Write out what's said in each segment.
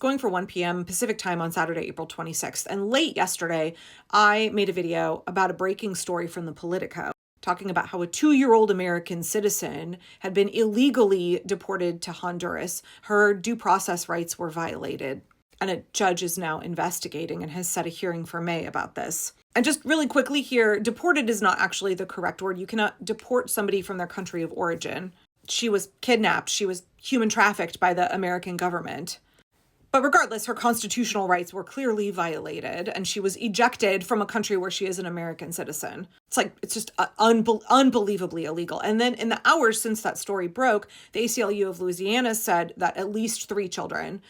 going for 1 p.m. Pacific time on Saturday, April 26th. And late yesterday, I made a video about a breaking story from the Politico, talking about how a 2-year-old American citizen had been illegally deported to Honduras. Her due process rights were violated, and a judge is now investigating and has set a hearing for May about this. And just really quickly here, deported is not actually the correct word. You cannot deport somebody from their country of origin. She was kidnapped. She was human trafficked by the American government. But regardless, her constitutional rights were clearly violated, and she was ejected from a country where she is an American citizen. It's just unbelievably illegal. And then in the hours since that story broke, the ACLU of Louisiana said that at least 3 children,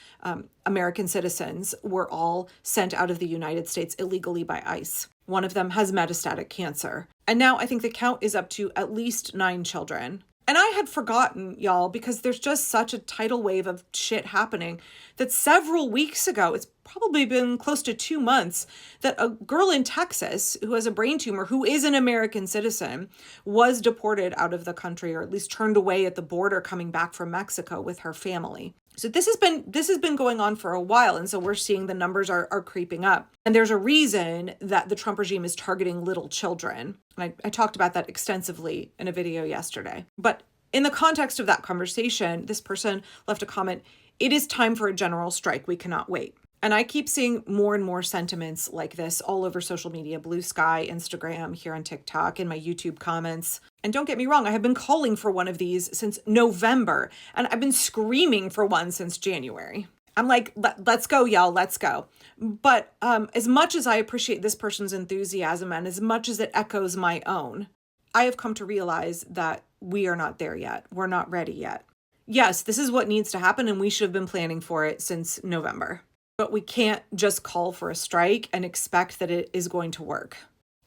American citizens, were all sent out of the United States illegally by ICE. One of them has metastatic cancer. And now I think the count is up to at least 9 children. And I had forgotten, y'all, because there's just such a tidal wave of shit happening, that several weeks ago, it's probably been close to 2 months, that a girl in Texas who has a brain tumor, who is an American citizen, was deported out of the country, or at least turned away at the border coming back from Mexico with her family. So this has been going on for a while, and so we're seeing the numbers are creeping up. And there's a reason that the Trump regime is targeting little children. And I talked about that extensively in a video yesterday. But in the context of that conversation, this person left a comment, "It is time for a general strike. We cannot wait." And I keep seeing more and more sentiments like this all over social media, Blue Sky, Instagram, here on TikTok, in my YouTube comments. And don't get me wrong, I have been calling for one of these since November, and I've been screaming for one since January. I'm like, let's go, y'all, let's go. But as much as I appreciate this person's enthusiasm and as much as it echoes my own, I have come to realize that we are not there yet. We're not ready yet. Yes, this is what needs to happen, and we should have been planning for it since November. But we can't just call for a strike and expect that it is going to work.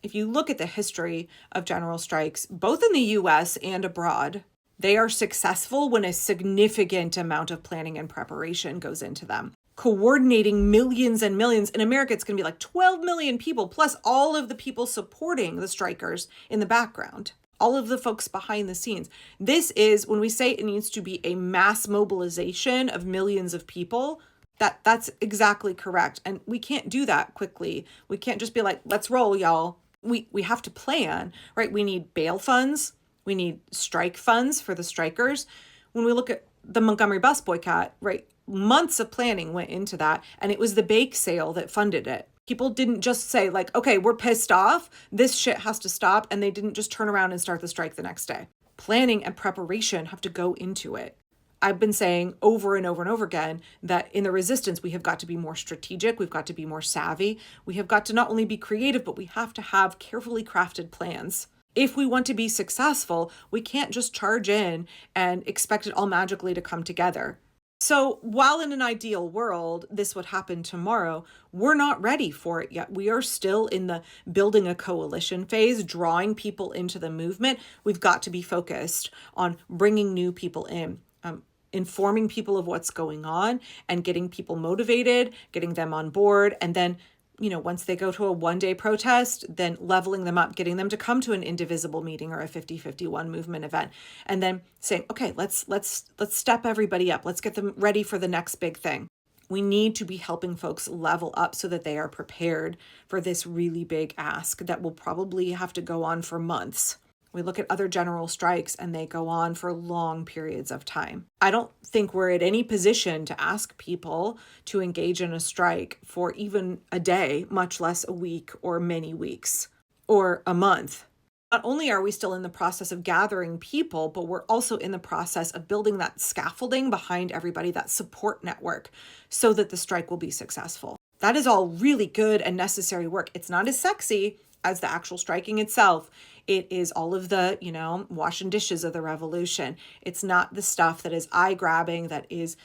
If you look at the history of general strikes, both in the US and abroad, they are successful when a significant amount of planning and preparation goes into them. Coordinating millions and millions. In America, it's going to be like 12 million people, plus all of the people supporting the strikers in the background, all of the folks behind the scenes. This is, when we say it needs to be a mass mobilization of millions of people, that's exactly correct. And we can't do that quickly. We can't just be like, let's roll, y'all. We have to plan, right? We need bail funds. We need strike funds for the strikers. When we look at the Montgomery bus boycott, right, months of planning went into that, and it was the bake sale that funded it. People didn't just say like, okay, we're pissed off, this shit has to stop, and they didn't just turn around and start the strike the next day. Planning and preparation have to go into it. I've been saying over and over and over again that in the resistance, we have got to be more strategic. We've got to be more savvy. We have got to not only be creative, but we have to have carefully crafted plans. If we want to be successful, we can't just charge in and expect it all magically to come together. So while in an ideal world, this would happen tomorrow, we're not ready for it yet. We are still in the building a coalition phase, drawing people into the movement. We've got to be focused on bringing new people in. Informing people of what's going on and getting people motivated, getting them on board. And then, once they go to a 1-day protest, then leveling them up, getting them to come to an indivisible meeting or a 50-51 movement event. And then saying, okay, let's step everybody up. Let's get them ready for the next big thing. We need to be helping folks level up so that they are prepared for this really big ask that will probably have to go on for months. We look at other general strikes and they go on for long periods of time. I don't think we're at any position to ask people to engage in a strike for even a day, much less a week or many weeks or a month. Not only are we still in the process of gathering people, but we're also in the process of building that scaffolding behind everybody, that support network, so that the strike will be successful. That is all really good and necessary work. It's not as sexy as the actual striking itself. It is all of the, washing dishes of the revolution. It's not the stuff that is eye-grabbing, that is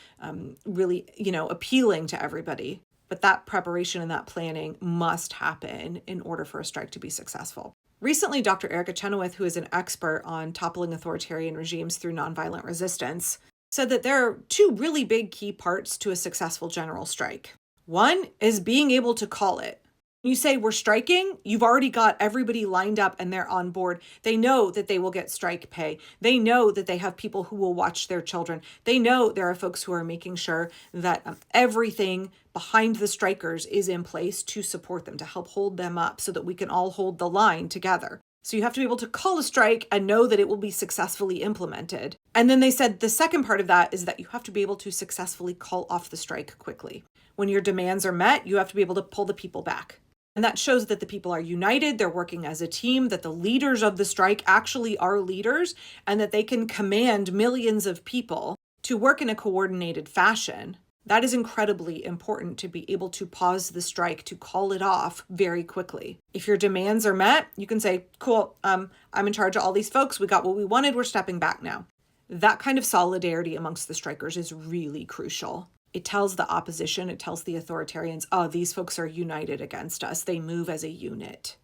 really, appealing to everybody. But that preparation and that planning must happen in order for a strike to be successful. Recently, Dr. Erica Chenoweth, who is an expert on toppling authoritarian regimes through nonviolent resistance, said that there are 2 really big key parts to a successful general strike. One is being able to call it. You say we're striking, you've already got everybody lined up and they're on board. They know that they will get strike pay. They know that they have people who will watch their children. They know there are folks who are making sure that everything behind the strikers is in place to support them, to help hold them up so that we can all hold the line together. So you have to be able to call a strike and know that it will be successfully implemented. And then they said the second part of that is that you have to be able to successfully call off the strike quickly. When your demands are met, you have to be able to pull the people back. And that shows that the people are united, they're working as a team, that the leaders of the strike actually are leaders, and that they can command millions of people to work in a coordinated fashion. That is incredibly important, to be able to pause the strike, to call it off very quickly. If your demands are met, you can say, cool, I'm in charge of all these folks. We got what we wanted. We're stepping back now. That kind of solidarity amongst the strikers is really crucial. It tells the opposition, it tells the authoritarians, oh, these folks are united against us. They move as a unit.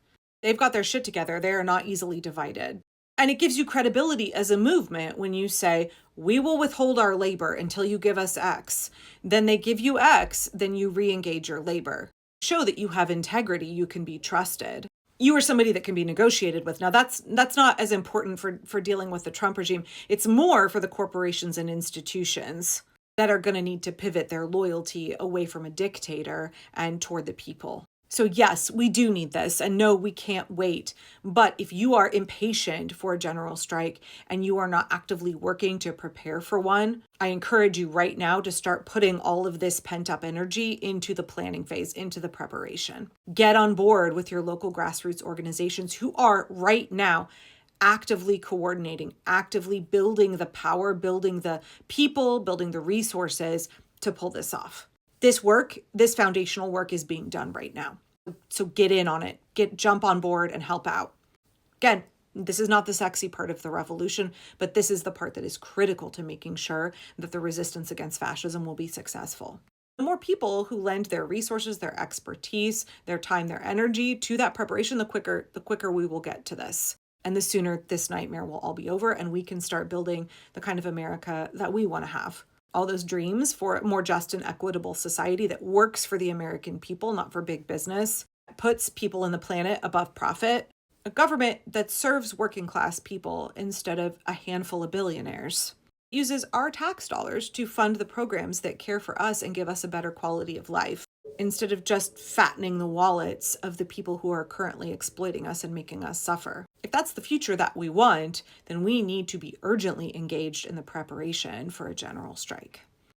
They've got their shit together. They are not easily divided. And it gives you credibility as a movement when you say, we will withhold our labor until you give us X. Then they give you X, then you re-engage your labor. Show that you have integrity, you can be trusted. You are somebody that can be negotiated with. Now, that's not as important for dealing with the Trump regime. It's more for the corporations and institutions that are going to need to pivot their loyalty away from a dictator and toward the people. So yes, we do need this, and no, we can't wait. But if you are impatient for a general strike and you are not actively working to prepare for one, I encourage you right now to start putting all of this pent-up energy into the planning phase, into the preparation. Get on board with your local grassroots organizations who are right now actively coordinating, actively building the power, building the people, building the resources to pull this off. This work, this foundational work is being done right now. So get in on it, jump on board and help out. Again, this is not the sexy part of the revolution, but this is the part that is critical to making sure that the resistance against fascism will be successful. The more people who lend their resources, their expertise, their time, their energy to that preparation, the quicker we will get to this. And the sooner this nightmare will all be over and we can start building the kind of America that we want to have. All those dreams for a more just and equitable society that works for the American people, not for big business, puts people and the planet above profit, a government that serves working class people instead of a handful of billionaires, uses our tax dollars to fund the programs that care for us and give us a better quality of life, instead of just fattening the wallets of the people who are currently exploiting us and making us suffer. If that's the future that we want, then we need to be urgently engaged in the preparation for a general strike.